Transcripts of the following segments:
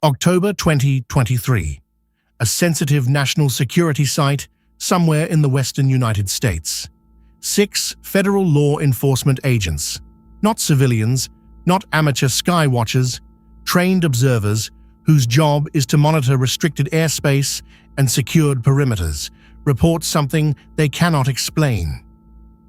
October 2023. A sensitive national security site somewhere in the western United States. 6 federal law enforcement agents, not civilians, not amateur sky watchers, trained observers whose job is to monitor restricted airspace and secured perimeters, report something they cannot explain.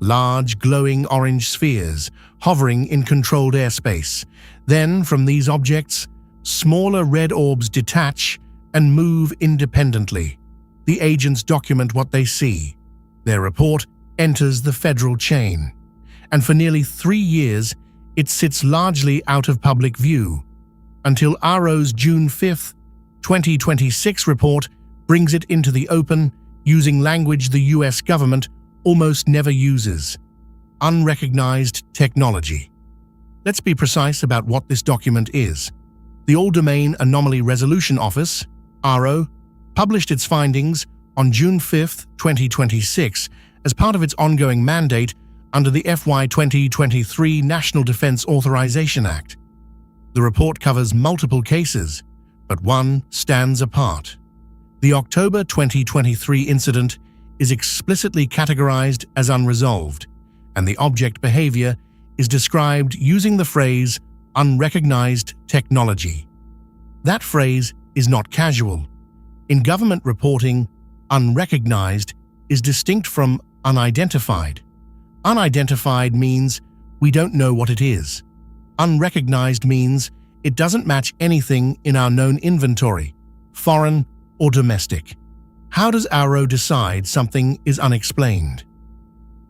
Large, glowing orange spheres hovering in controlled airspace. Then, from these objects, smaller red orbs detach and move independently. The agents document what they see. Their report enters the federal chain. And for nearly 3 years, it sits largely out of public view, until AARO's June 5, 2026 report brings it into the open using language the US government almost never uses: unrecognized technology. Let's be precise about what this document is. The All-Domain Anomaly Resolution Office, AARO, published its findings on June 5, 2026 as part of its ongoing mandate under the FY 2023 National Defense Authorization Act. The report covers multiple cases, but one stands apart. The October 2023 incident is explicitly categorized as unresolved, and the object behavior is described using the phrase unrecognized technology. That phrase is not casual. In government reporting, unrecognized is distinct from unidentified. Unidentified means we don't know what it is. Unrecognized means it doesn't match anything in our known inventory, foreign or domestic. How does AARO decide something is unexplained?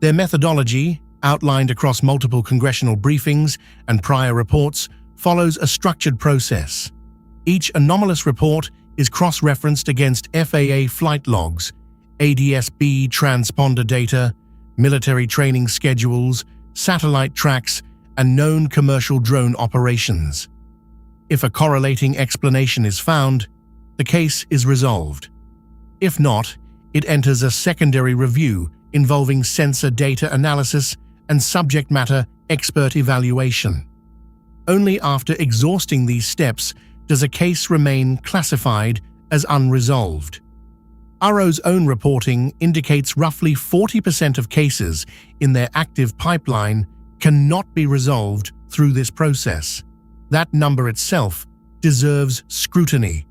Their methodology, outlined across multiple congressional briefings and prior reports, follows a structured process. Each anomalous report is cross-referenced against FAA flight logs, ADS-B transponder data, military training schedules, satellite tracks, and known commercial drone operations. If a correlating explanation is found, the case is resolved. If not, it enters a secondary review involving sensor data analysis and subject matter expert evaluation. Only after exhausting these steps does a case remain classified as unresolved. AARO's own reporting indicates roughly 40% of cases in their active pipeline cannot be resolved through this process. That number itself deserves scrutiny,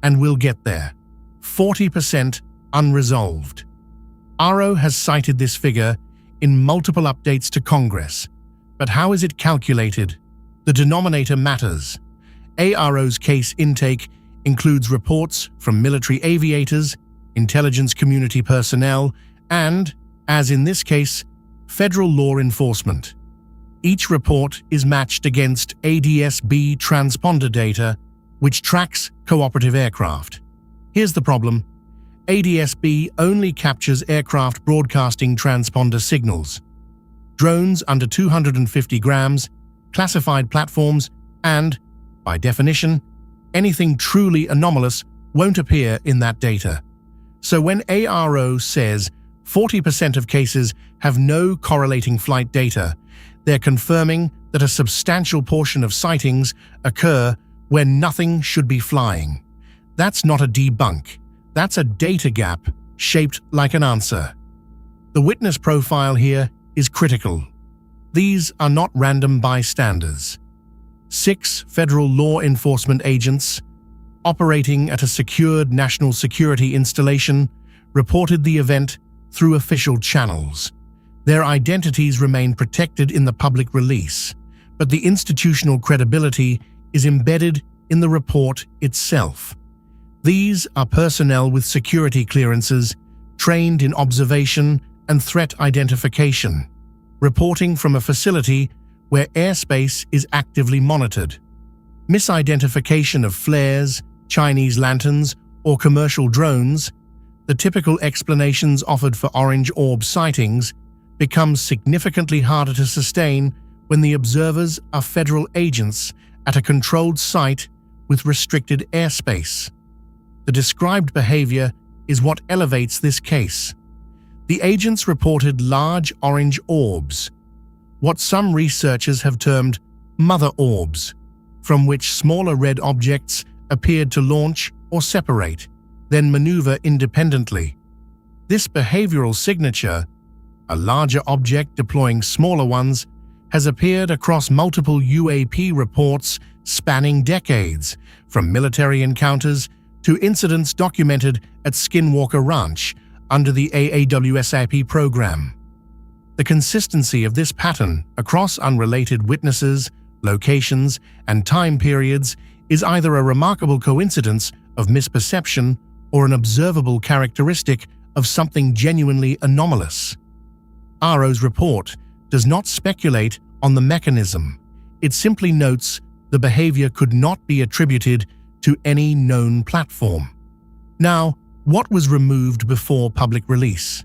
and we'll get there. 40% unresolved. AARO has cited this figure in multiple updates to Congress. But how is it calculated? The denominator matters. AARO's case intake includes reports from military aviators, intelligence community personnel, and, as in this case, federal law enforcement. Each report is matched against ADS-B transponder data, which tracks cooperative aircraft. Here's the problem. ADS-B only captures aircraft broadcasting transponder signals. Drones under 250 grams, classified platforms, and, by definition, anything truly anomalous won't appear in that data. So when AARO says 40% of cases have no correlating flight data, they're confirming that a substantial portion of sightings occur where nothing should be flying. That's not a debunk. That's a data gap shaped like an answer. The witness profile here is critical. These are not random bystanders. 6 federal law enforcement agents, operating at a secured national security installation, reported the event through official channels. Their identities remain protected in the public release, but the institutional credibility is embedded in the report itself. These are personnel with security clearances, trained in observation and threat identification, reporting from a facility where airspace is actively monitored. Misidentification of flares, Chinese lanterns, or commercial drones, the typical explanations offered for orange orb sightings, becomes significantly harder to sustain when the observers are federal agents at a controlled site with restricted airspace. The described behavior is what elevates this case. The agents reported large orange orbs, what some researchers have termed mother orbs, from which smaller red objects appeared to launch or separate, then maneuver independently. This behavioral signature, a larger object deploying smaller ones, has appeared across multiple UAP reports spanning decades, from military encounters to incidents documented at Skinwalker Ranch under the AAWSAP program. The consistency of this pattern across unrelated witnesses, locations, and time periods is either a remarkable coincidence of misperception or an observable characteristic of something genuinely anomalous. AARO's report does not speculate on the mechanism. It simply notes the behavior could not be attributed to any known platform. Now, what was removed before public release?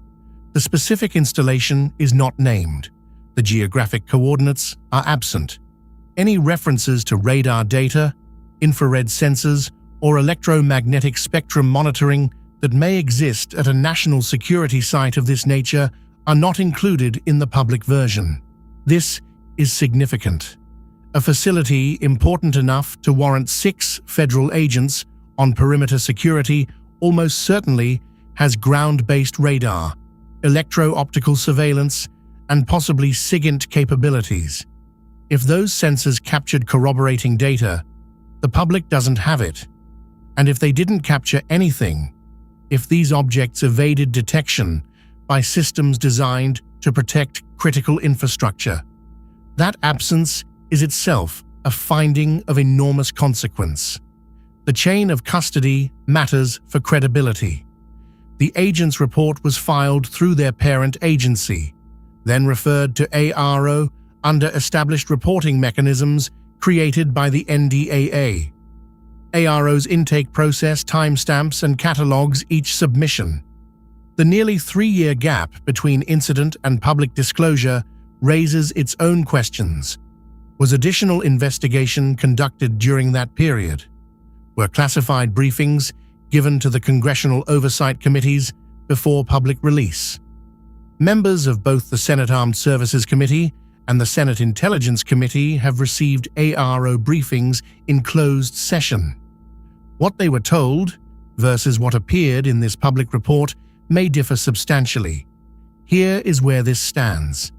The specific installation is not named. The geographic coordinates are absent. Any references to radar data, infrared sensors, or electromagnetic spectrum monitoring that may exist at a national security site of this nature are not included in the public version. This is significant. A facility important enough to warrant 6 federal agents on perimeter security almost certainly has ground-based radar, electro-optical surveillance, and possibly SIGINT capabilities. If those sensors captured corroborating data, the public doesn't have it. And if they didn't capture anything, if these objects evaded detection by systems designed to protect critical infrastructure, that absence is itself a finding of enormous consequence. The chain of custody matters for credibility. The agent's report was filed through their parent agency, then referred to AARO under established reporting mechanisms created by the NDAA. AARO's intake process timestamps and catalogs each submission. The nearly 3-year gap between incident and public disclosure raises its own questions. Was additional investigation conducted during that period? Were classified briefings given to the congressional oversight committees before public release? Members of both the Senate Armed Services Committee and the Senate Intelligence Committee have received AARO briefings in closed session. What they were told versus what appeared in this public report may differ substantially. Here is where this stands.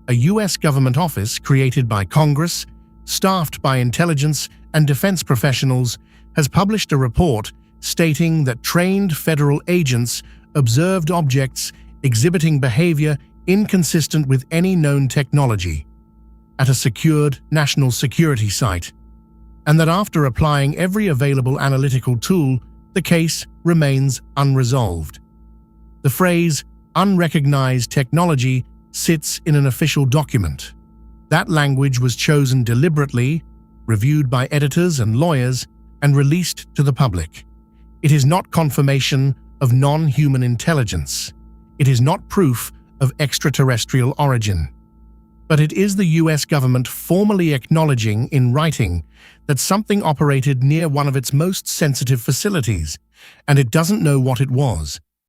A U.S. government office created by Congress, staffed by intelligence and defense professionals, has published a report stating that trained federal agents observed objects exhibiting behavior inconsistent with any known technology at a secured national security site, and that after applying every available analytical tool, the case remains unresolved. The phrase "unrecognized technology" sits in an official document. That language was chosen deliberately, reviewed by editors and lawyers, and released to the public. It is not confirmation of non-human intelligence. It is not proof of extraterrestrial origin. But it is the US government formally acknowledging in writing that something operated near one of its most sensitive facilities, and it doesn't know what it was.